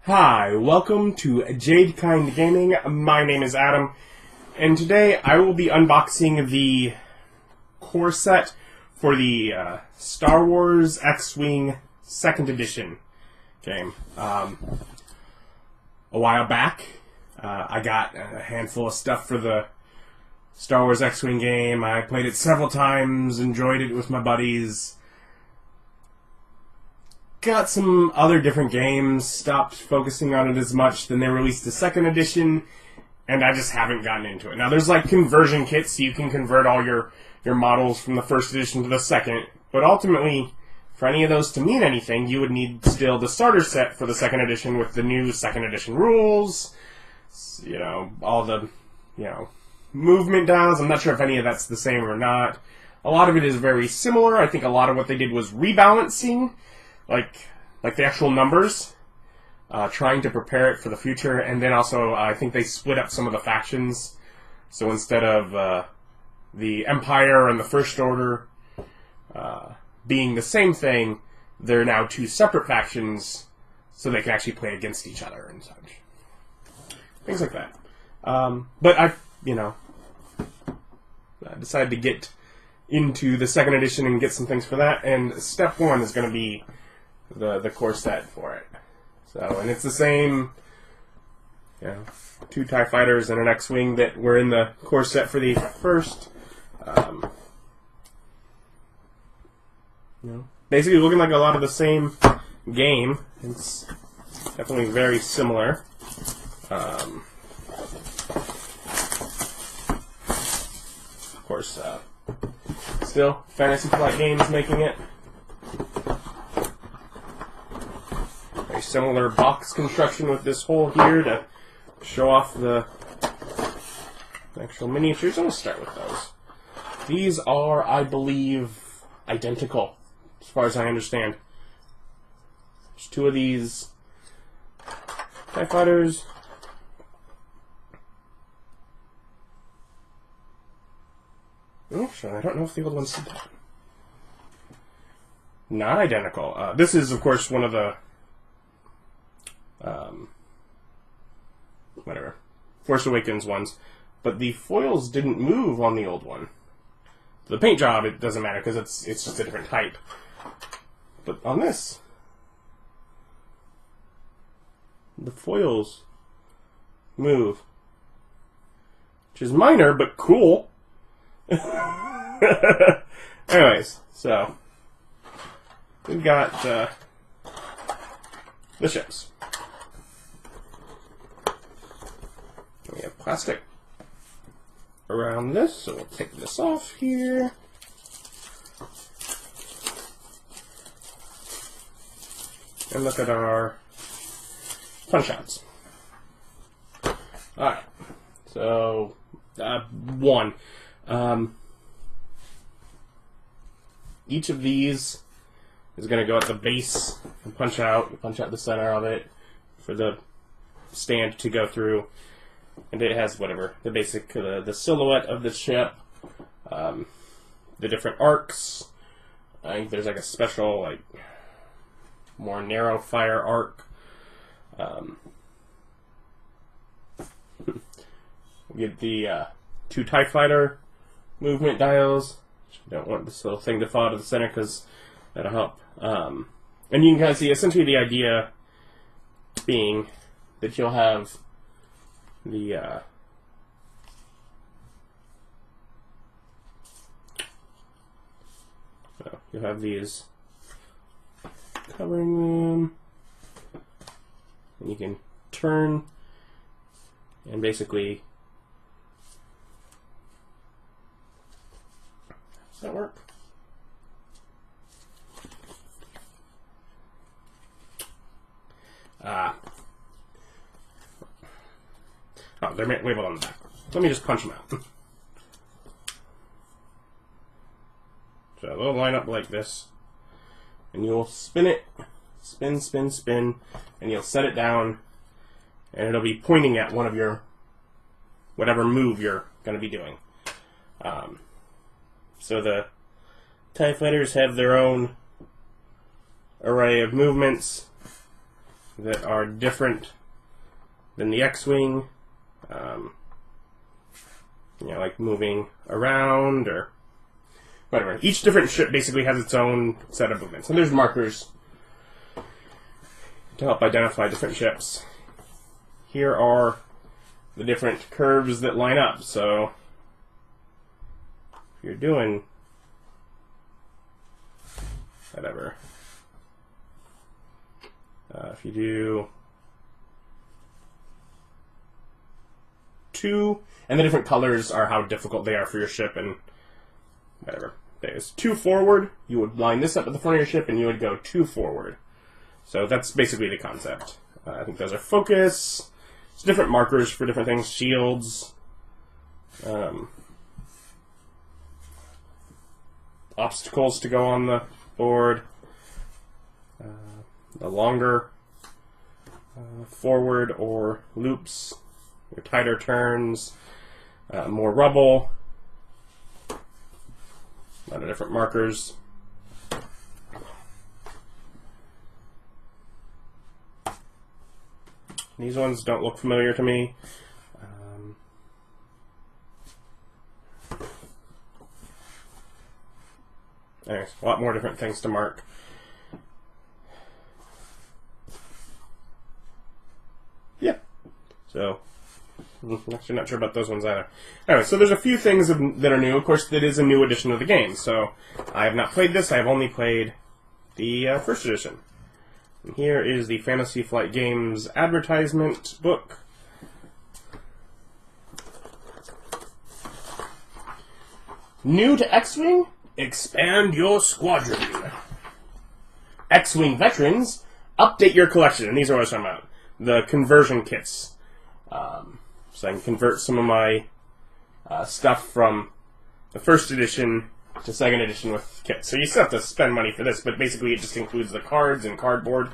Hi, welcome to Jadekind Gaming. My name is Adam, and today I will be unboxing the core set for the Star Wars X-Wing 2nd Edition game. A while back, I got a handful of stuff for the Star Wars X-Wing game. I played it several times, enjoyed it with my buddies. Got some other different games, stopped focusing on it as much. Then they released the 2nd edition, and I just haven't gotten into it. Now, there's like conversion kits, so you can convert all your models from the 1st edition to the 2nd, but ultimately, for any of those to mean anything, you would need still the starter set for the 2nd edition with the new 2nd edition rules, you know, all the, you know, movement dials. I'm not sure if any of that's the same or not. A lot of it is very similar. I think a lot of what they did was rebalancing, like the actual numbers, trying to prepare it for the future, and then also I think they split up some of the factions. So instead of the Empire and the First Order being the same thing, they're now two separate factions, so they can actually play against each other and such. Things like that. But I decided to get into the 2nd edition and get some things for that, and step 1 is going to be the core set for it. So, and it's the same, you know, 2 TIE Fighters and an X-Wing that were in the core set for the first. You know, basically looking like a lot of the same game. It's definitely very similar. Of course, still Fantasy Flight Games making it. Very similar box construction with this hole here to show off the actual miniatures. I'm going to start with those. These are, I believe, identical, as far as I understand. There's 2 of these TIE Fighters. Actually, I don't know if the old ones did that. Not identical. This is, of course, one of the Force Awakens ones, but the foils didn't move on the old one. The paint job, it doesn't matter because it's just a different type. But on this, the foils move, which is minor but cool. Anyways, so we've got the ships. We have plastic around this, so we'll take this off here. And look at our punch-outs. Alright, so 1. Each of these is going to go at the base and punch out the center of it for the stand to go through. And it has whatever, the basic, the silhouette of the ship, the different arcs. I think there's like a special, like, more narrow fire arc. We get the 2 TIE Fighter movement dials. Don't want this little thing to fall out of the center because that'll help. And you can kind of see essentially the idea being that you'll have the you'll have these covering them, and you can turn and basically. Does that work? Oh, they're labeled on the back. Let me just punch them out. So they'll line up like this, and you'll spin it, spin, spin, spin, and you'll set it down, and it'll be pointing at one of your, whatever move you're going to be doing. So the TIE fighters have their own array of movements that are different than the X-Wing. Like moving around or whatever. Each different ship basically has its own set of movements. And there's markers to help identify different ships. Here are the different curves that line up. So if you're doing whatever, if you do 2, and the different colors are how difficult they are for your ship, and whatever. There's 2 forward, you would line this up at the front of your ship, and you would go 2 forward. So that's basically the concept. I think those are focus. It's different markers for different things. Shields. Obstacles to go on the board. The longer forward or loops. Your tighter turns. More rubble. A lot of different markers. These ones don't look familiar to me. Anyways, a lot more different things to mark. Yeah. So, actually not sure about those ones either. Anyway, so there's a few things that are new. Of course, that is a new edition of the game. So, I have not played this. I have only played the first edition. And here is the Fantasy Flight Games advertisement book. New to X-Wing? Expand your squadron. X-Wing veterans, update your collection. And these are what I was talking about. The conversion kits. So I can convert some of my stuff from the first edition to second edition with kits. So you still have to spend money for this, but basically it just includes the cards and cardboard,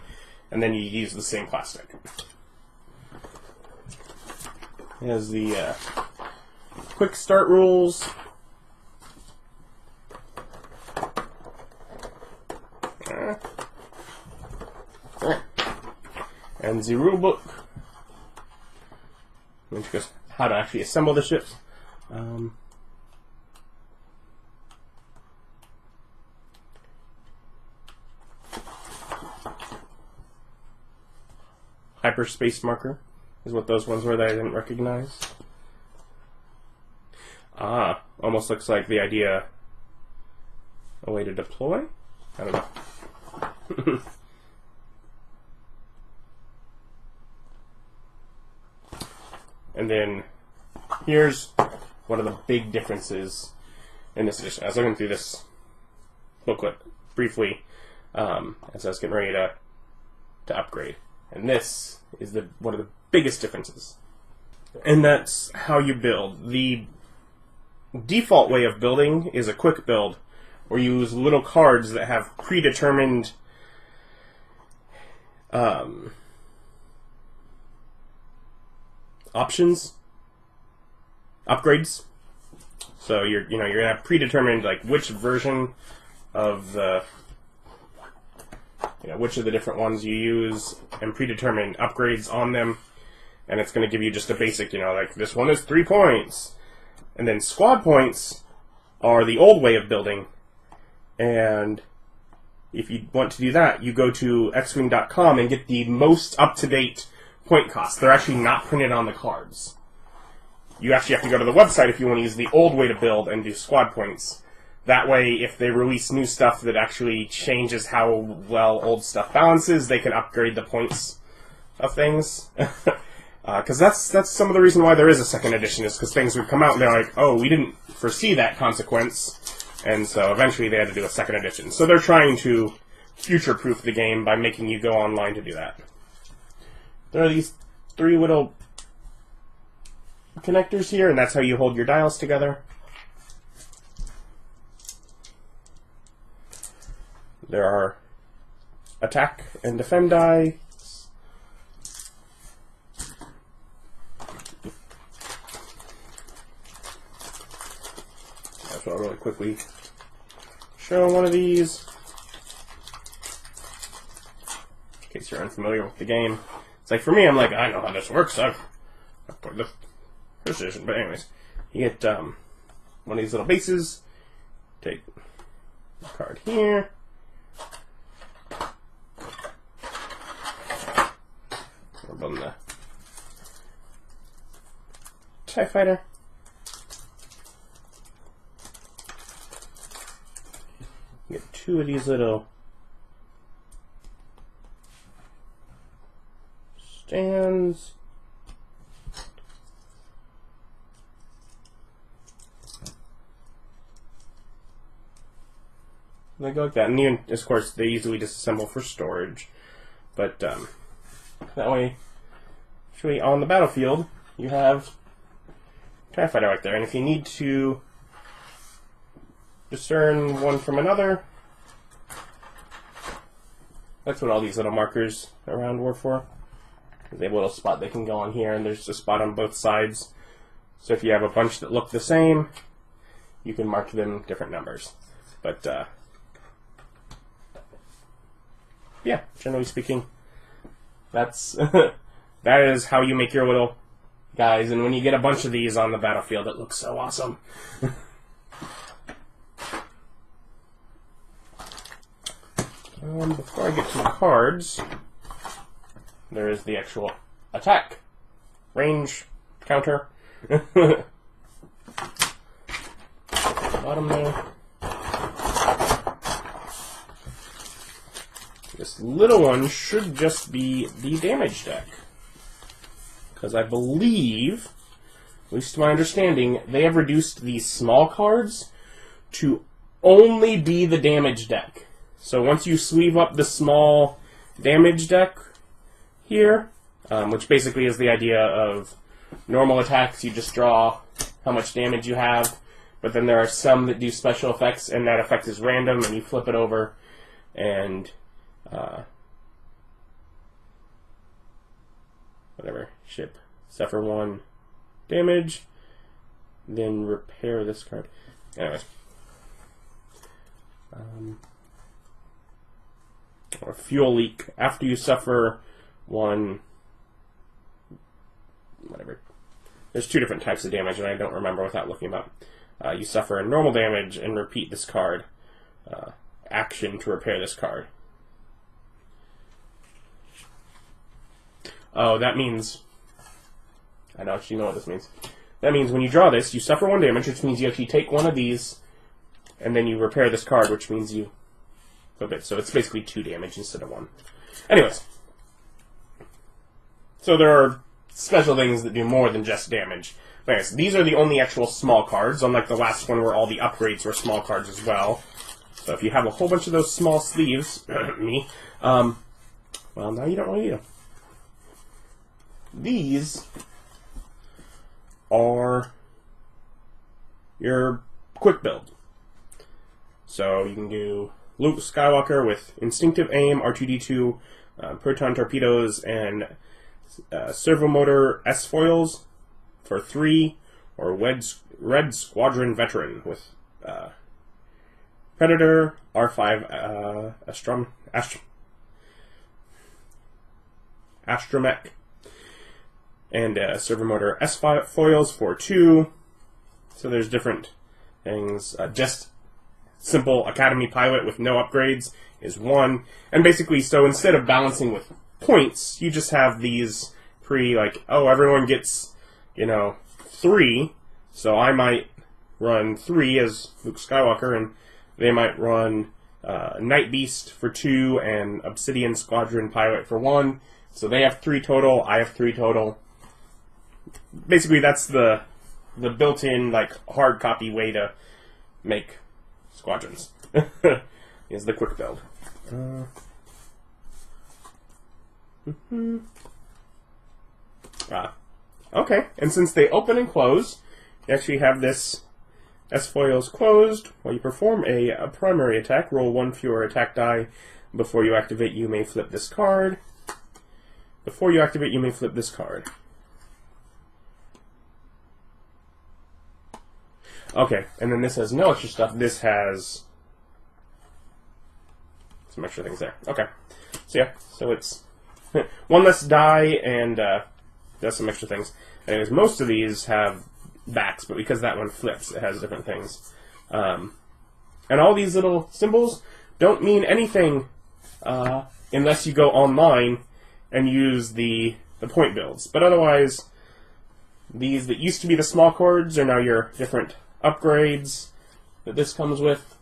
and then you use the same plastic. Here's the quick start rules. And the rule book, which goes how to actually assemble the ships. Hyperspace marker is what those ones were that I didn't recognize. Ah, almost looks like the idea, a way to deploy? I don't know. And then here's one of the big differences in this edition. I was looking through this booklet briefly as I was getting ready to upgrade. And this is one of the biggest differences. And that's how you build. The default way of building is a quick build, where you use little cards that have predetermined options, upgrades. So you're gonna have predetermined like which version of the which of the different ones you use and predetermined upgrades on them, and it's going to give you just a basic, like this one is 3 points, and then squad points are the old way of building, and if you want to do that, you go to xwing.com and get the most up-to-date point costs. They're actually not printed on the cards. You actually have to go to the website if you want to use the old way to build and do squad points. That way, if they release new stuff that actually changes how well old stuff balances, they can upgrade the points of things. Because that's some of the reason why there is a second edition, is because things would come out and they're like, oh, we didn't foresee that consequence. And so eventually they had to do a second edition. So they're trying to future-proof the game by making you go online to do that. There are these 3 little connectors here, and that's how you hold your dials together. There are attack and defend die. That's what I'll really quickly show one of these. In case you're unfamiliar with the game. It's like, for me, I'm like, I know how this works. I've put the precision. But anyways, you get one of these little bases. Take the card here. We're building the TIE Fighter. Get two of these little stands. They go like that, and even, of course, they easily disassemble for storage. But that way, actually, on the battlefield, you have TIE Fighter right there. And if you need to discern one from another, that's what all these little markers around were for. They have a little spot they can go on here, and there's a spot on both sides. So if you have a bunch that look the same, you can mark them different numbers. But yeah, generally speaking, that's that is how you make your little guys. And when you get a bunch of these on the battlefield, it looks so awesome. Before I get to the cards, there is the actual attack range counter. Bottom there. This little one should just be the damage deck. Because I believe, at least to my understanding, they have reduced these small cards to only be the damage deck. So once you sleeve up the small damage deck here, which basically is the idea of normal attacks, you just draw how much damage you have, but then there are some that do special effects, and that effect is random, and you flip it over, and whatever, ship, suffer 1 damage, then repair this card. Anyways. Or fuel leak. After you suffer 1, whatever. There's 2 different types of damage, and I don't remember without looking them up. You suffer normal damage and repeat this card. Action to repair this card. Oh, that means... I don't actually know what this means. That means when you draw this, you suffer 1 damage, which means you actually take one of these, and then you repair this card, which means you flip it. So it's basically 2 damage instead of 1. Anyways. So there are special things that do more than just damage. But anyways, these are the only actual small cards, unlike the last one where all the upgrades were small cards as well. So if you have a whole bunch of those small sleeves, me, well, now you don't really need them. These are your quick build. So you can do Luke Skywalker with Instinctive Aim, R2-D2, Proton Torpedoes, and Servomotor S-Foils for 3, or Red Squadron Veteran with Predator, R5 Astromech, and Servomotor S-Foils for 2. So there's different things. Just simple Academy Pilot with no upgrades is 1. And basically, so instead of balancing with points, you just have these like, oh, everyone gets, 3, so I might run 3 as Luke Skywalker, and they might run Night Beast for 2 and Obsidian Squadron Pilot for 1. So they have 3 total, I have 3 total. Basically, that's the built-in, hard copy way to make squadrons. Is the quick build. Okay, and since they open and close, you actually have this S-Foils closed. While you perform a primary attack, roll 1 fewer attack die. Before you activate, you may flip this card. Before you activate, you may flip this card. Okay, and then this has no extra stuff. This has some extra things there. Okay. So yeah, so it's one less die and does some extra things. Anyways, most of these have backs, but because that one flips, it has different things. And all these little symbols don't mean anything unless you go online and use the point builds. But otherwise, these that used to be the small chords are now your different upgrades that this comes with.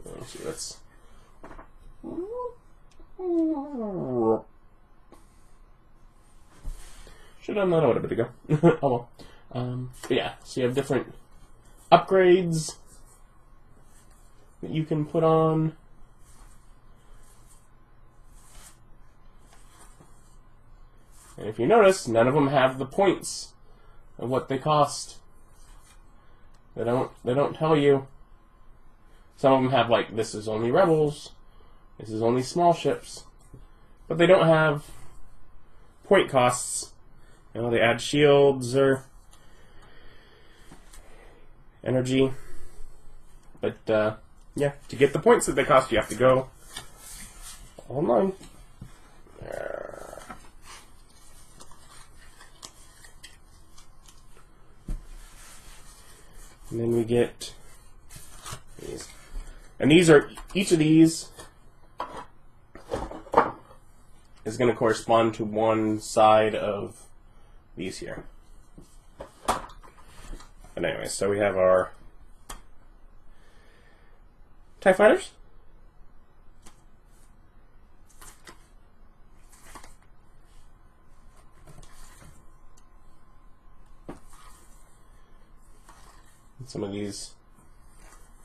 Let's see, let's... Should have done that a little bit ago. Oh well. But yeah, so you have different upgrades that you can put on. And if you notice, none of them have the points of what they cost. They don't tell you. Some of them have like, this is only rebels, this is only small ships, but they don't have point costs. You know, they add shields or energy. But yeah, to get the points that they cost, you have to go online. And then we get these. And these are, each of these is going to correspond to one side of these here. But anyway, so we have our TIE fighters. Some of these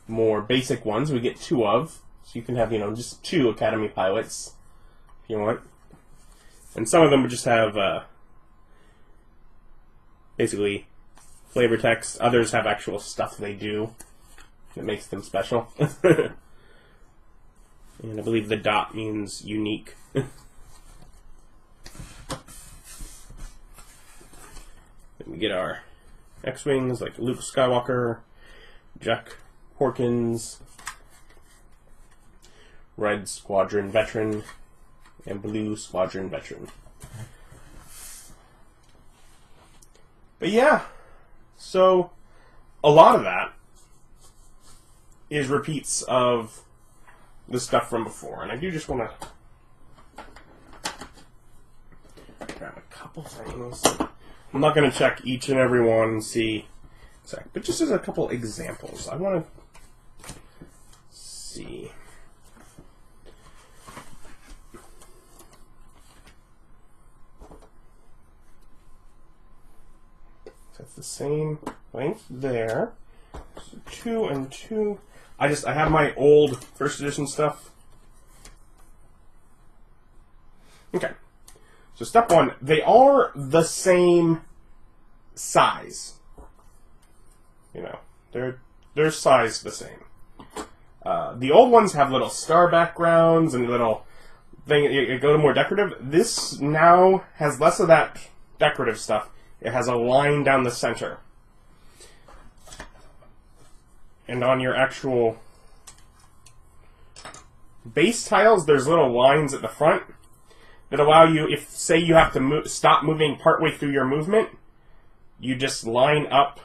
more basic ones we get 2 of, so you can have, you know, just 2 Academy pilots if you want. And some of them would just have basically flavor text. Others have actual stuff they do that makes them special. And I believe the dot means unique. Then we get our X-Wings, like Luke Skywalker, Jack Porkins, Red Squadron Veteran, and Blue Squadron Veteran. But yeah, so a lot of that is repeats of the stuff from before. And I do just want to grab a couple things. I'm not going to check each and every one and see exactly, but just as a couple examples, I want to see. That's the same length there. So 2 and 2. I have my old first edition stuff. Okay. So step 1, they are the same size. You know, they're sized the same. The old ones have little star backgrounds and little thing. You go to more decorative. This now has less of that decorative stuff. It has a line down the center. And on your actual base tiles, there's little lines at the front that allow you, if, say, you have to stop moving partway through your movement, you just line up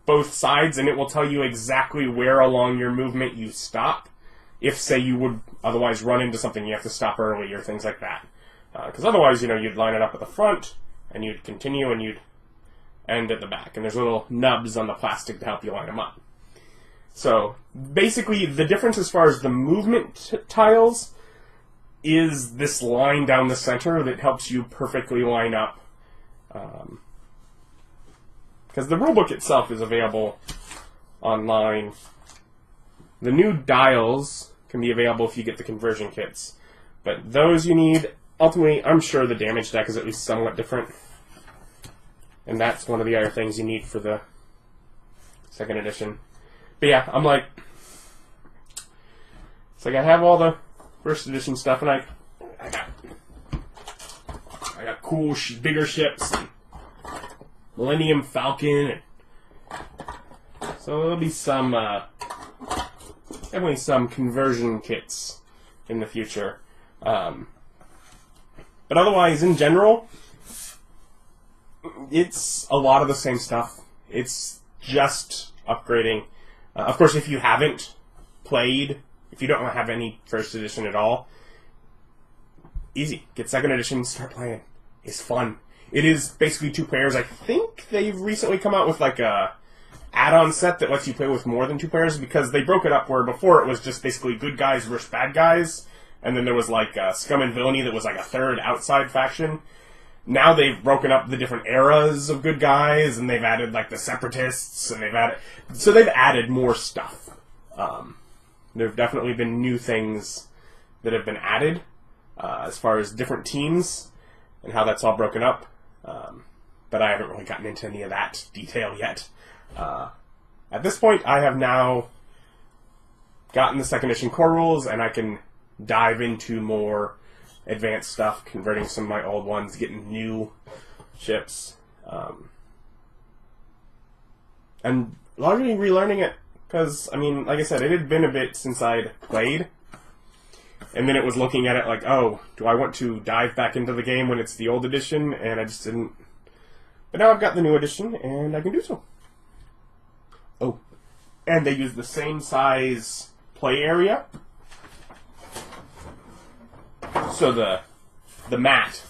both sides and it will tell you exactly where along your movement you stop. If, say, you would otherwise run into something, you have to stop early or things like that. Because otherwise, you know, you'd line it up at the front and you'd continue and you'd end at the back. And there's little nubs on the plastic to help you line them up. So, basically, the difference as far as the movement tiles is this line down the center that helps you perfectly line up. Because the rulebook itself is available online. The new dials can be available if you get the conversion kits. But those you need, ultimately, I'm sure the damage deck is at least somewhat different. And that's one of the other things you need for the 2nd edition. But yeah, I'm like, it's like I have all the 1st edition stuff, and I got cool, bigger ships, and Millennium Falcon, and so there'll be some, definitely some conversion kits in the future. But otherwise, in general, it's a lot of the same stuff. It's just upgrading. Of course, if you haven't played, if you don't have any first edition at all, easy. Get second edition, start playing. It's fun. It is basically 2 players. I think they've recently come out with like a add-on set that lets you play with more than 2 players, because they broke it up where before it was just basically good guys versus bad guys, and then there was like Scum and Villainy that was like a third outside faction. Now they've broken up the different eras of good guys, and they've added like the Separatists, and they've added more stuff. There have definitely been new things that have been added as far as different teams and how that's all broken up. But I haven't really gotten into any of that detail yet. At this point, I have now gotten the second edition core rules, and I can dive into more advanced stuff, converting some of my old ones, getting new ships, and largely relearning it, because, I mean, like I said, it had been a bit since I'd played, and then it was looking at it like, oh, do I want to dive back into the game when it's the old edition, and I just didn't. But now I've got the new edition, and I can do so. Oh, and they use the same size play area. So the mat,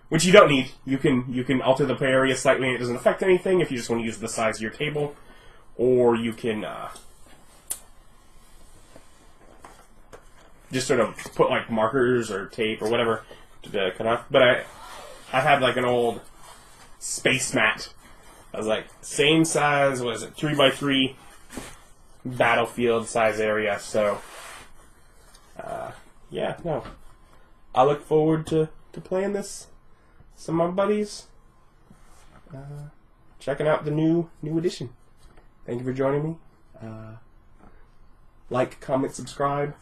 which you don't need, you can alter the play area slightly and it doesn't affect anything if you just want to use the size of your table, or you can just sort of put like markers or tape or whatever to cut off. But I had like an old space mat. I was like, same size, what is it, 3x3 battlefield size area, so yeah, no. I look forward to playing this. Some of my buddies. Checking out the new edition. Thank you for joining me. Like, comment, subscribe.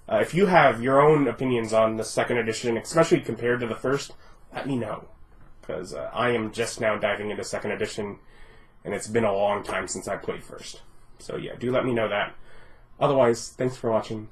If you have your own opinions on the second edition, especially compared to the first, let me know. Because I am just now diving into second edition, and it's been a long time since I played first. So yeah, do let me know that. Otherwise, thanks for watching.